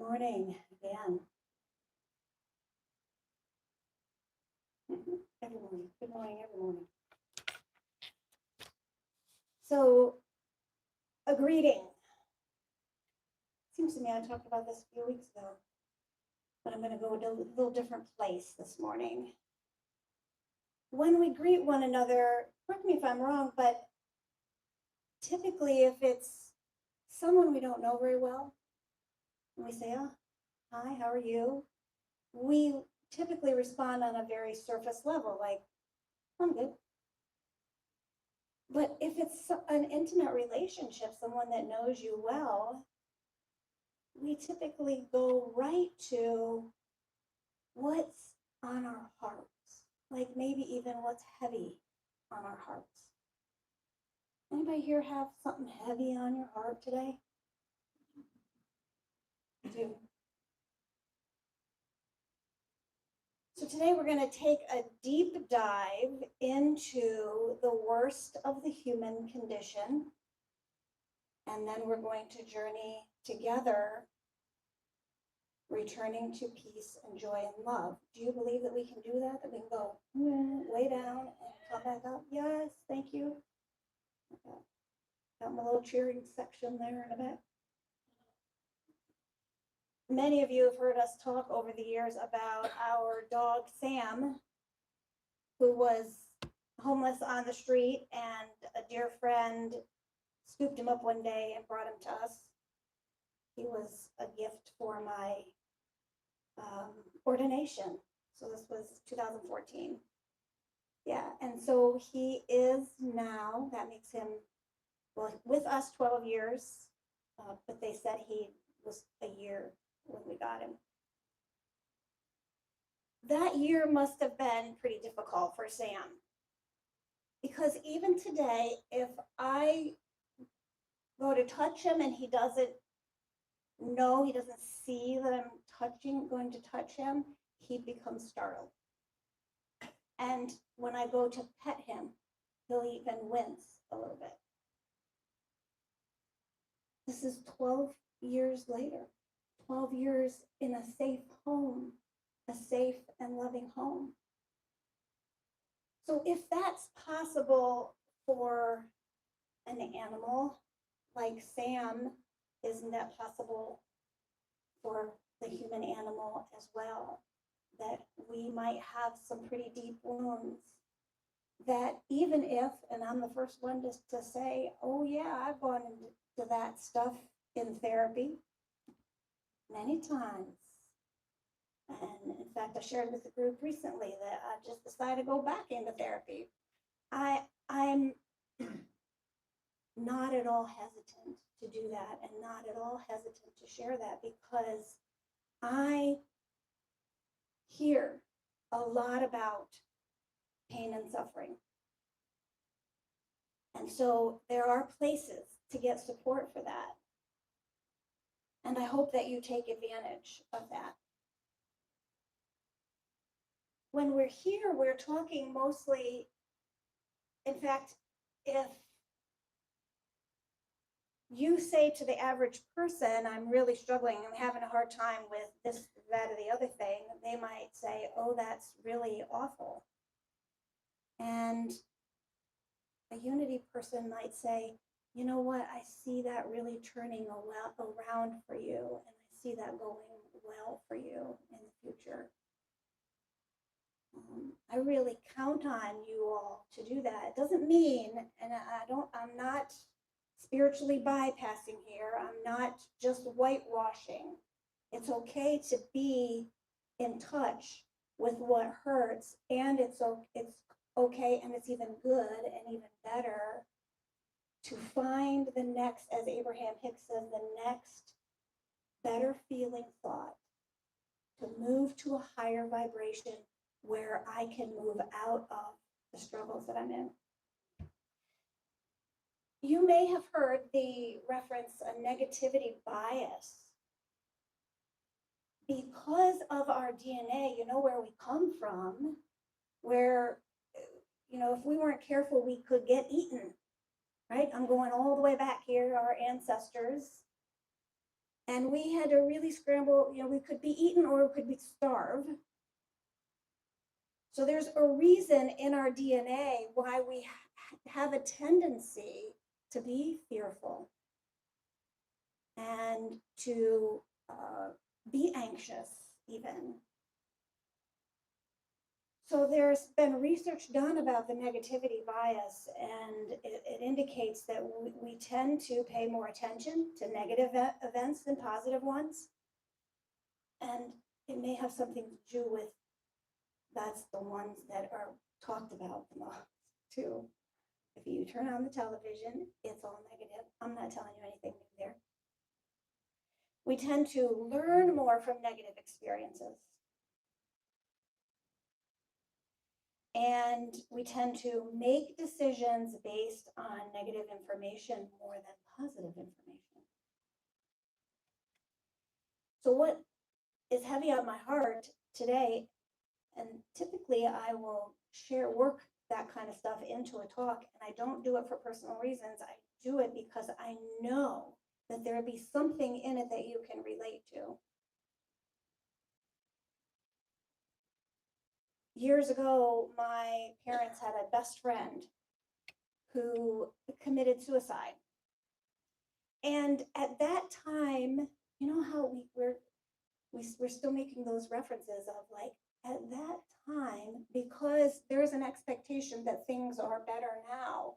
morning again. Every morning. Good morning, every morning. So, a greeting. Seems to me I talked about this a few weeks ago, but I'm going to go to a little different place this morning. When we greet one another, correct me if I'm wrong, but typically if it's someone we don't know very well, and we say, oh, hi, how are you? We typically respond on a very surface level, like, I'm good. But if it's an intimate relationship, someone that knows you well, we typically go right to what's on our hearts, like maybe even what's heavy on our hearts. Anybody here have something heavy on your heart today? I do. So today we're going to take a deep dive into the worst of the human condition, and then we're going to journey together, returning to peace and joy and love. Do you believe that we can do that? That we can go way down and come back up? Yes, thank you. Okay. Got my little cheering section there in the back. Many of you have heard us talk over the years about our dog Sam, who was homeless on the street, and a dear friend scooped him up one day and brought him to us. He was a gift for my ordination. So this was 2014. Yeah, and so he is now, that makes him, well, with us 12 years, but they said he was a year when we got him. That year must have been pretty difficult for Sam, because even today, if I go to touch him and he doesn't know, he doesn't see that I'm going to touch him, he becomes startled. And when I go to pet him, he'll even wince a little bit. This is 12 years later, 12 years in a safe home, a safe and loving home. So if that's possible for an animal like Sam, isn't that possible for the human animal as well? That we might have some pretty deep wounds, that even if, and I'm the first one to say, oh yeah, I've gone into that stuff in therapy many times. And in fact, I shared with the group recently that I just decided to go back into therapy. I'm not at all hesitant to do that, and not at all hesitant to share that, because I hear a lot about pain and suffering. And so there are places to get support for that. And I hope that you take advantage of that. When we're here, we're talking mostly, in fact, if you say to the average person, I'm really struggling, I'm having a hard time with this, that, or the other thing, they might say, oh, that's really awful. And a unity person might say, you know what, I see that really turning around for you, and I see that going well for you in the future. I really count on you all to do that. It doesn't mean, and I'm not spiritually bypassing here. I'm not just whitewashing. It's okay to be in touch with what hurts, and it's okay, and it's even good and even better to find the next, as Abraham Hicks says, the next better feeling thought, to move to a higher vibration where I can move out of the struggles that I'm in. You may have heard the reference, a negativity bias. Because of our DNA, you know where we come from, where, you know, if we weren't careful, we could get eaten, right? I'm going all the way back here, our ancestors. And we had to really scramble, we could be eaten or we could be starved. So there's a reason in our DNA why we have a tendency to be fearful and to be anxious even. So there's been research done about the negativity bias, and it indicates that we tend to pay more attention to negative events than positive ones. And it may have something to do with that's the ones that are talked about the most too. If you turn on the television, it's all negative. I'm not telling you anything new there. We tend to learn more from negative experiences. And we tend to make decisions based on negative information more than positive information. So what is heavy on my heart today, and typically I will work that kind of stuff into a talk, and I don't do it for personal reasons. I do it because I know that there'll be something in it that you can relate to. Years ago, my parents had a best friend who committed suicide. And at that time, you know how we're still making those references of like, at that time, because there's an expectation that things are better now.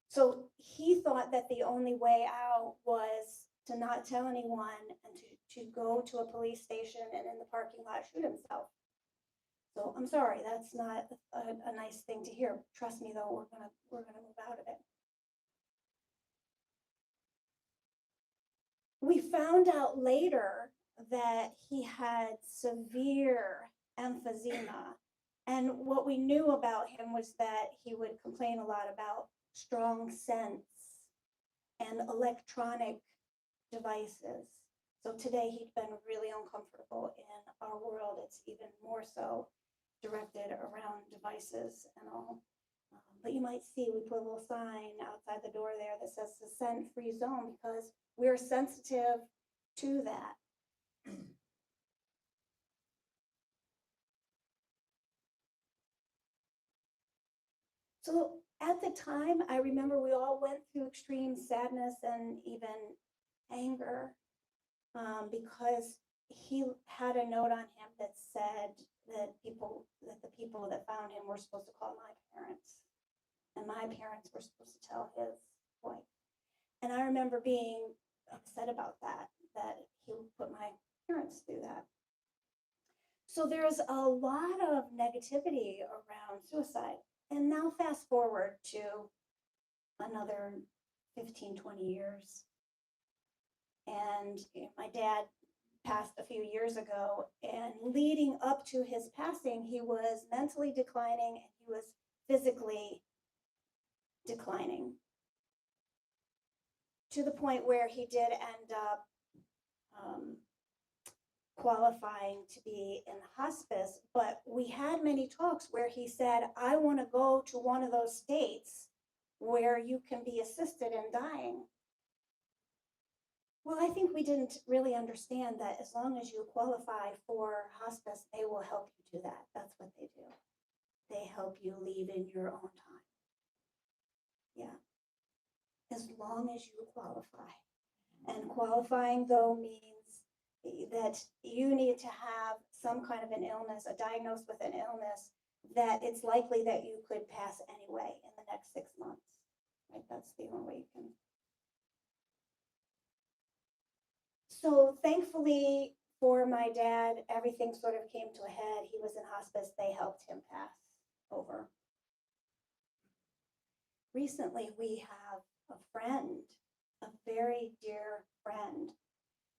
So he thought that the only way out was to not tell anyone and to go to a police station and in the parking lot shoot himself. So I'm sorry, that's not a nice thing to hear. Trust me though, we're gonna move out of it. We found out later that he had severe emphysema. And what we knew about him was that he would complain a lot about strong scents and electronic devices. So today he'd been really uncomfortable in our world. It's even more so directed around devices and all. But you might see we put a little sign outside the door there that says the scent-free zone because we're sensitive to that. So at the time, I remember we all went through extreme sadness and even anger because he had a note on him that said that the people that found him were supposed to call my parents, and my parents were supposed to tell his wife. And I remember being upset about that he would put my parents through that. So there's a lot of negativity around suicide. And now fast forward to another 15, 20 years. And my dad passed a few years ago, and leading up to his passing, he was mentally declining and he was physically declining to the point where he did end up qualifying to be in hospice. But we had many talks where he said, I want to go to one of those states where you can be assisted in dying. Well, I think we didn't really understand that as long as you qualify for hospice, they will help you do that. That's what they do. They help you leave in your own time. Yeah. As long as you qualify. And qualifying, though, means that you need to have some kind of an illness, a diagnosis with an illness, that it's likely that you could pass anyway in the next 6 months. Right? That's the only way you can. So thankfully for my dad, everything sort of came to a head. He was in hospice. They helped him pass over. Recently, we have a friend, a very dear friend,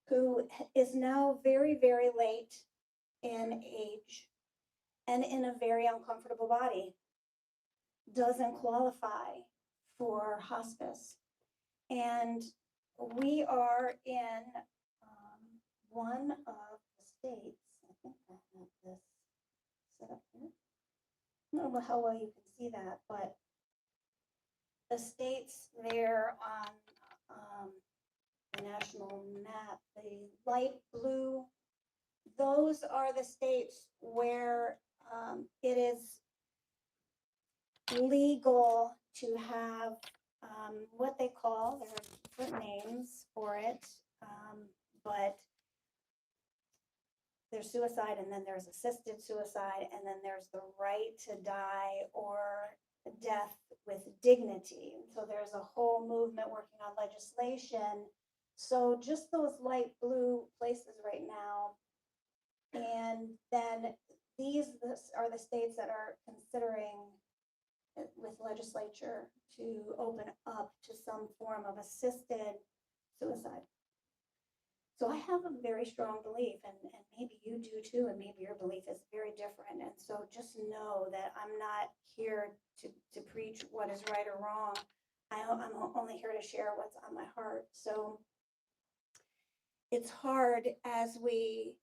who is now very, very late in age and in a very uncomfortable body, doesn't qualify for hospice. And we are in one of the states, I think I have this set up here. I don't know how well you can see that, but the states there on the national map, the light blue, those are the states where it is legal to have what they call, there are different names for it, but there's suicide, and then there's assisted suicide, and then there's the right to die or death with dignity. So there's a whole movement working on legislation. So just those light blue places right now. And then these are the states that are considering with legislature to open up to some form of assisted suicide. So I have a very strong belief, and maybe you do too, and maybe your belief is very different. And so just know that I'm not here to preach what is right or wrong. I'm only here to share what's on my heart. So it's hard as we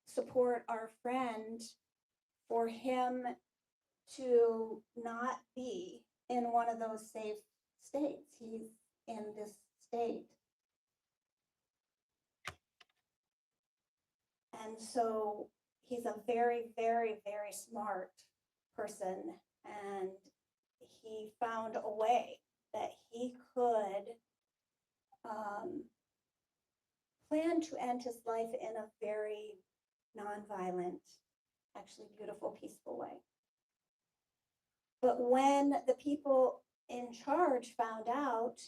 support our friend for him to not be in one of those safe states. He's in this state. And so he's a very, very, very smart person. And he found a way that he could plan to end his life in a very nonviolent, actually beautiful, peaceful way. But when the people in charge found out,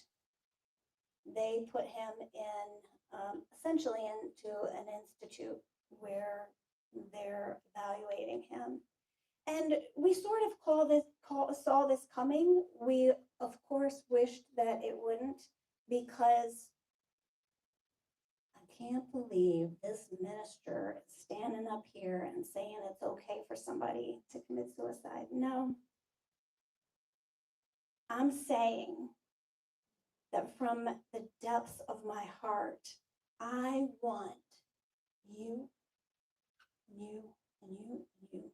they put him in, essentially into an institute where they're evaluating him. And we sort of saw this coming. We, of course, wished that it wouldn't, because I can't believe this minister is standing up here and saying it's okay for somebody to commit suicide. No. I'm saying that from the depths of my heart, I want you, you, and you, and you, and you,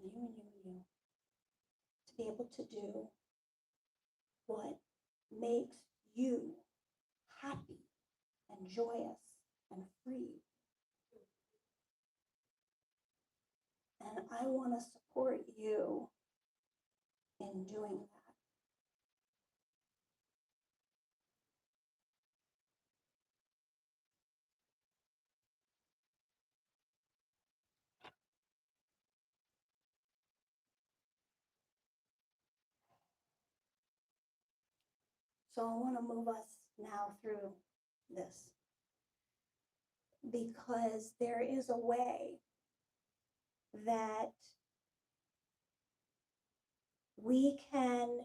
and you, and you to be able to do what makes you happy and joyous and free. And I want to support you in doing that. So I want to move us now through this, because there is a way that we can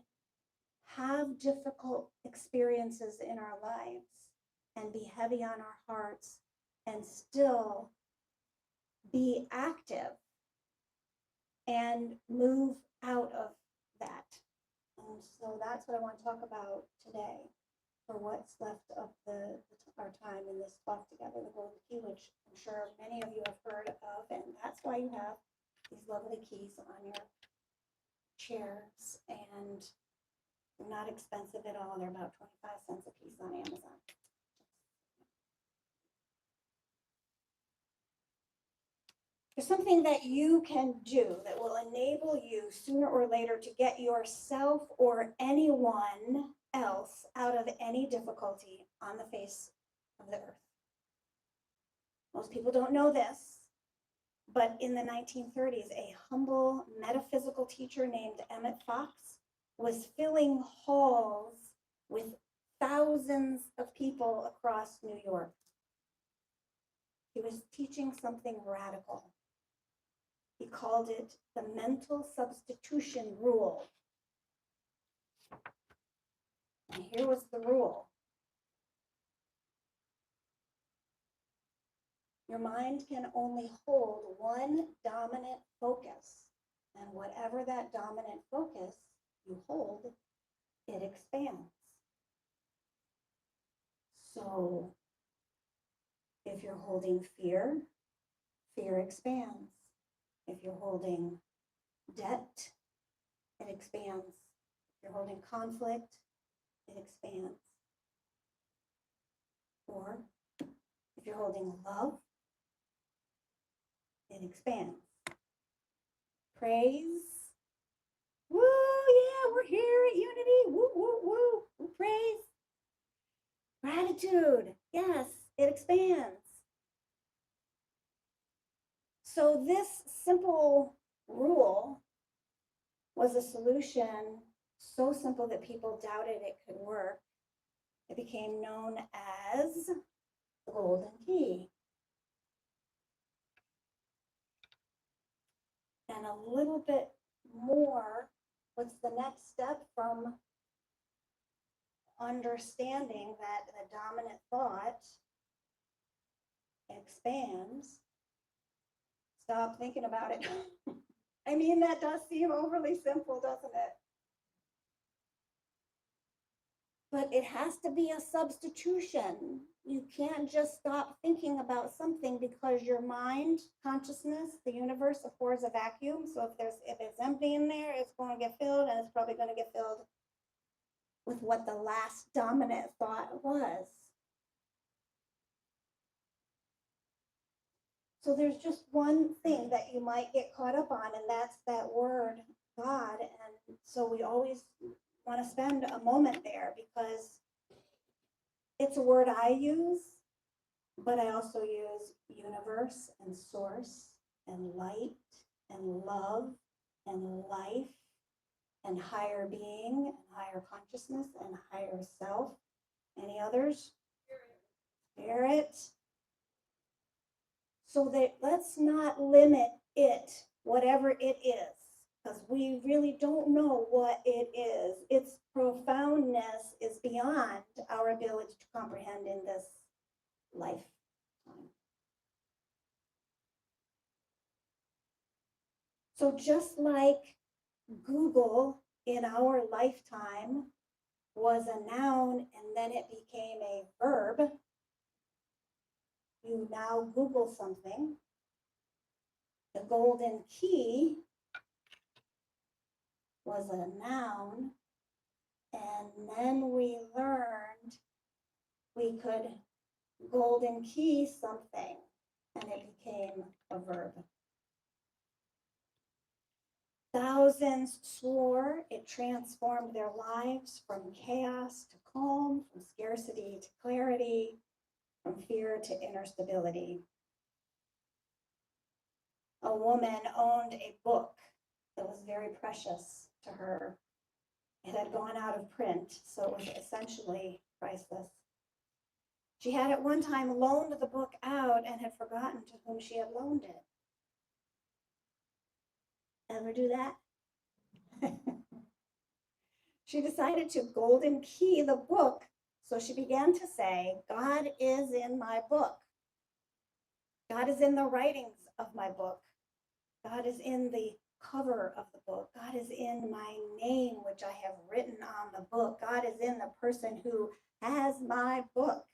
have difficult experiences in our lives and be heavy on our hearts and still be active and move out of that. And so that's what I want to talk about today for what's left of our time in this talk together, the Golden Key, which I'm sure many of you have heard of, and that's why you have these lovely keys on your chairs, and they're not expensive at all. They're about 25 cents a piece on Amazon. There's something that you can do that will enable you sooner or later to get yourself or anyone else out of any difficulty on the face of the earth. Most people don't know this, but in the 1930s, a humble metaphysical teacher named Emmett Fox was filling halls with thousands of people across New York. He was teaching something radical. He called it the mental substitution rule. And here was the rule. Your mind can only hold one dominant focus, and whatever that dominant focus you hold, it expands. So if you're holding fear, fear expands. If you're holding debt, it expands. If you're holding conflict, it expands. Or if you're holding love, it expands. Praise. Woo, yeah, we're here at Unity. Woo, woo, woo. Woo, praise. Gratitude. Yes, it expands. So this simple rule was a solution so simple that people doubted it could work. It became known as the golden key. And a little bit more, what's the next step from understanding that the dominant thought expands? Stop thinking about it. I mean, that does seem overly simple, doesn't it? But it has to be a substitution. You can't just stop thinking about something because your mind, consciousness, the universe affords a vacuum. So if it's empty in there, it's going to get filled, and it's probably going to get filled with what the last dominant thought was. So there's just one thing that you might get caught up on, and that's that word God. And so we always want to spend a moment there because it's a word I use, but I also use universe and source and light and love and life and higher being and higher consciousness and higher self. Any others? Spirit. So that let's not limit it, whatever it is, because we really don't know what it is. Its profoundness is beyond our ability to comprehend in this lifetime. So just like Google in our lifetime was a noun and then it became a verb, you now Google something. The golden key was a noun, and then we learned we could golden key something, and it became a verb. Thousands swore it transformed their lives from chaos to calm, from scarcity to clarity, from fear to inner stability. A woman owned a book that was very precious to her. It had gone out of print, so it was essentially priceless. She had at one time loaned the book out and had forgotten to whom she had loaned it. Ever do that? She decided to golden key the book, so she began to say, God is in my book. God is in the writings of my book. God is in the cover of the book. God is in my name, which I have written on the book. God is in the person who has my book.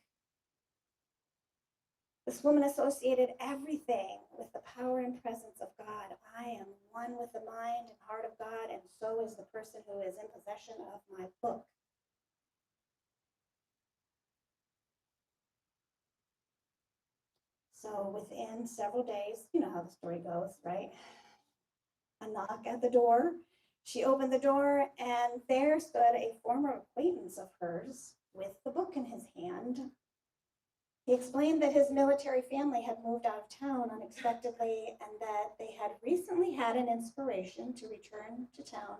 This woman associated everything with the power and presence of God. I am one with the mind and heart of God, and so is the person who is in possession of my book. So within several days, you know how the story goes, right? A knock at the door. She opened the door, and there stood a former acquaintance of hers with the book in his hand. He explained that his military family had moved out of town unexpectedly and that they had recently had an inspiration to return to town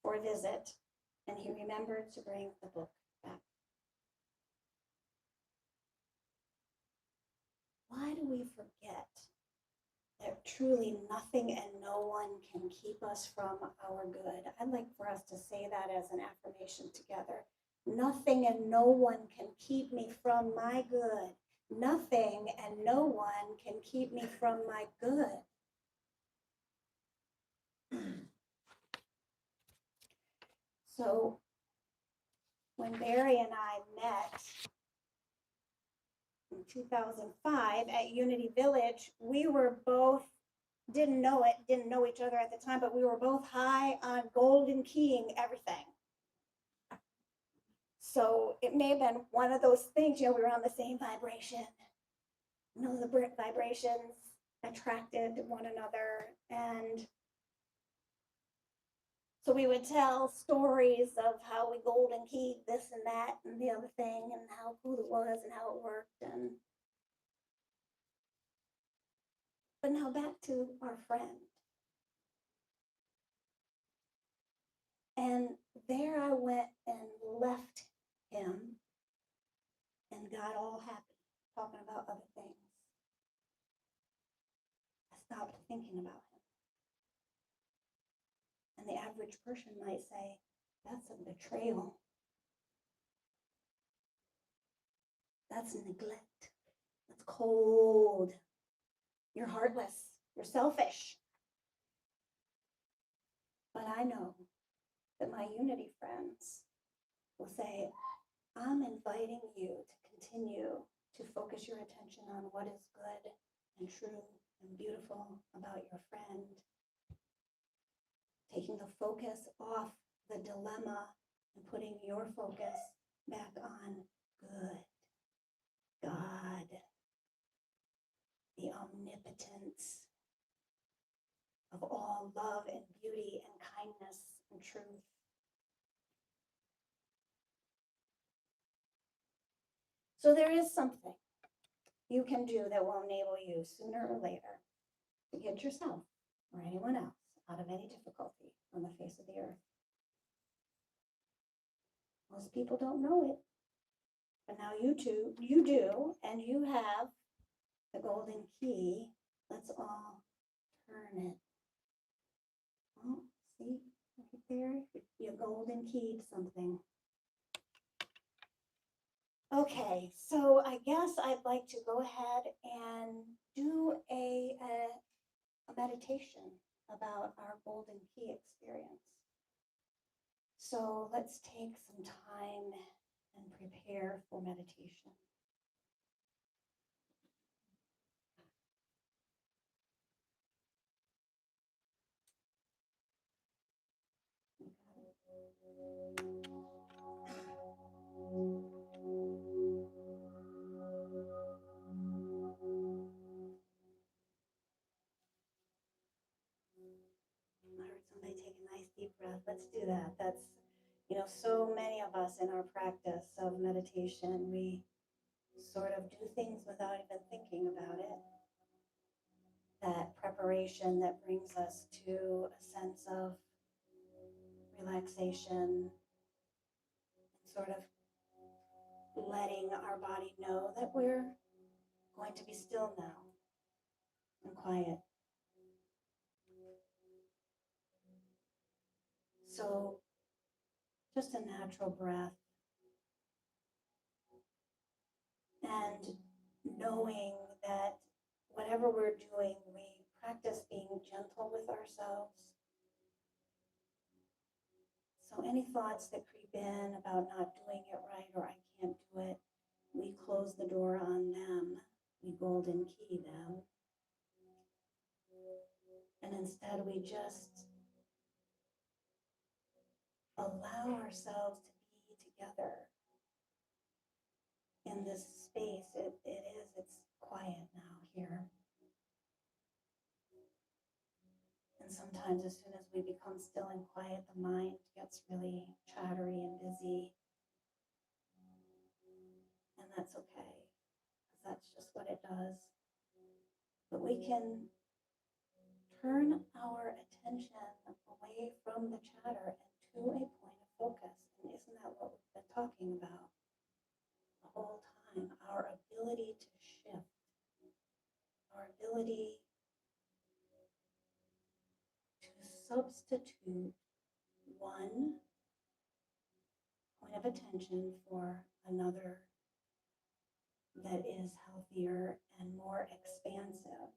for a visit, and he remembered to bring the book back. Why do we forget that truly nothing and no one can keep us from our good? I'd like for us to say that as an affirmation together. Nothing and no one can keep me from my good. Nothing and no one can keep me from my good. So when Barry and I met in 2005 at Unity Village, we were both, didn't know each other at the time, but we were both high on golden keying everything. So it may have been one of those things, we were on the same vibration. The vibrations attracted one another. And so we would tell stories of how we golden keyed this and that and the other thing and how cool it was and how it worked. But now back to our friend. And there I went and left him and got all happy talking about other things. I stopped thinking about him. And the average person might say, that's a betrayal. That's neglect. That's cold. You're heartless. You're selfish. But I know that my unity friends will say, I'm inviting you to continue to focus your attention on what is good and true and beautiful about your friend. Taking the focus off the dilemma and putting your focus back on good, God, the omnipotence of all love and beauty and kindness and truth. So there is something you can do that will enable you sooner or later to get yourself or anyone else out of any difficulty on the face of the earth. Most people don't know it, but now you do, and you have the golden key. Let's all turn it. Oh, see right there? You're golden keyed something. Okay, so I guess I'd like to go ahead and do a meditation about our golden key experience. So let's take some time and prepare for meditation. I heard somebody take a nice deep breath. Let's do that. That's, so many of us in our practice of meditation, we sort of do things without even thinking about it. That preparation that brings us to a sense of relaxation, and sort of letting our body know that we're going to be still now and quiet. So just a natural breath and knowing that whatever we're doing, we practice being gentle with ourselves. So any thoughts that creep in about not doing it right or I can't do it, we close the door on them. We golden key them. And instead we just allow ourselves to be together in this space. It's quiet now here. And sometimes as soon as we become still and quiet, the mind gets really chattery and busy. And that's okay, because that's just what it does. But we can turn our attention away from the chatter and to a point of focus. And isn't that what we've been talking about the whole time? Our ability to shift, our ability to substitute one point of attention for another that is healthier and more expansive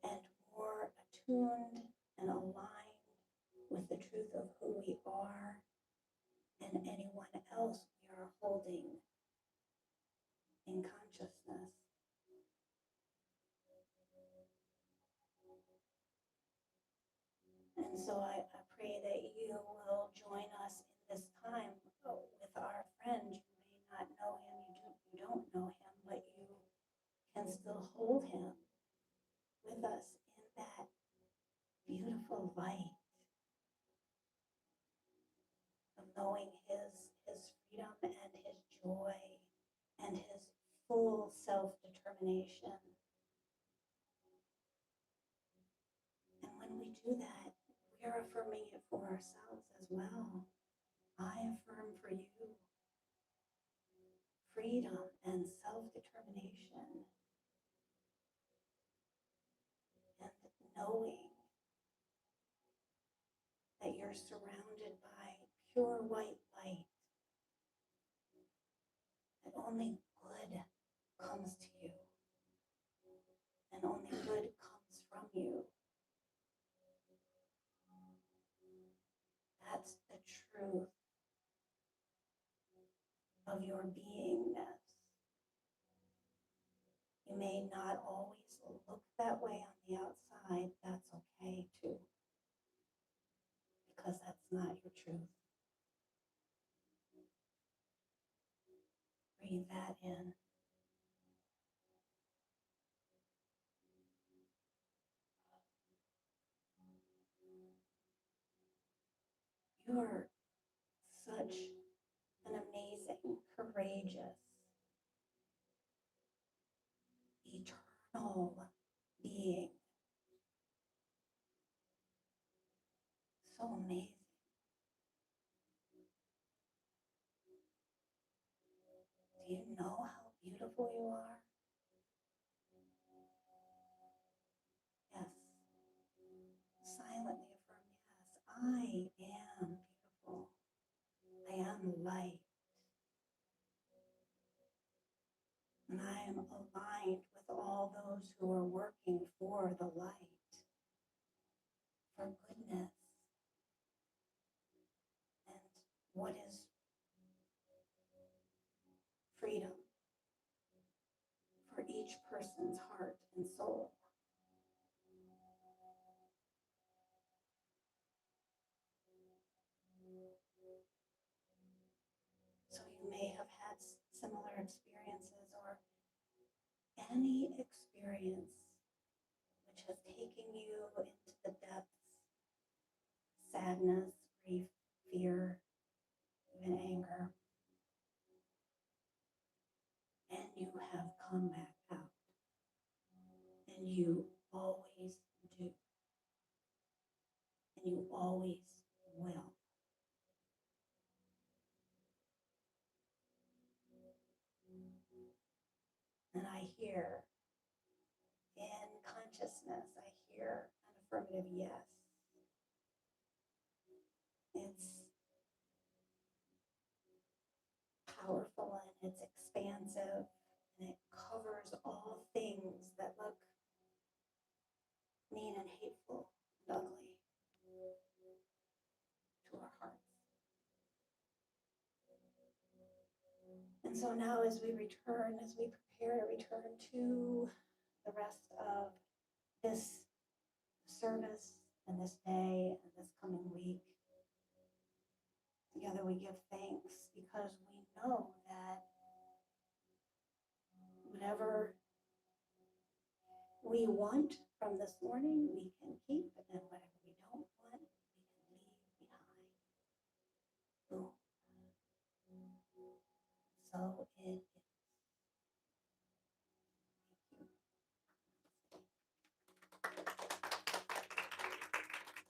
and more attuned and aligned with the truth of who we are and anyone else we are holding in consciousness. And so I pray that you will join us in this time and still hold him with us in that beautiful light of knowing his freedom and his joy and his full self-determination. And when we do that, we are affirming it for ourselves as well. I affirm for you freedom and self-determination and knowing that you're surrounded by pure white light, that only good comes to you and only good comes from you. That's the truth of your beingness. You may not always look that way on the outside. That's okay too, because that's not your truth. Breathe that in. You are such an amazing, courageous, eternal being. So amazing. Do you know how beautiful you are? Yes. Silently affirm, yes, I am beautiful. I am light. And I am aligned with all those who are working for the light, for goodness, and what is freedom for each person's heart and soul. So you may have had similar experiences or any experience which has taken you into the depths, sadness, grief, fear, even anger, and you have come back out. And you always do. And you always will. And I hear in consciousness, I hear an affirmative yes. It's powerful and it's expansive and it covers all things that look mean and hateful and ugly to our hearts. And so now as we return, as we prepare to return to the rest of this service and this day and this coming week, together we give thanks because we know that whatever we want from this morning, we can keep, and whatever we don't want, we can leave behind. Boom. So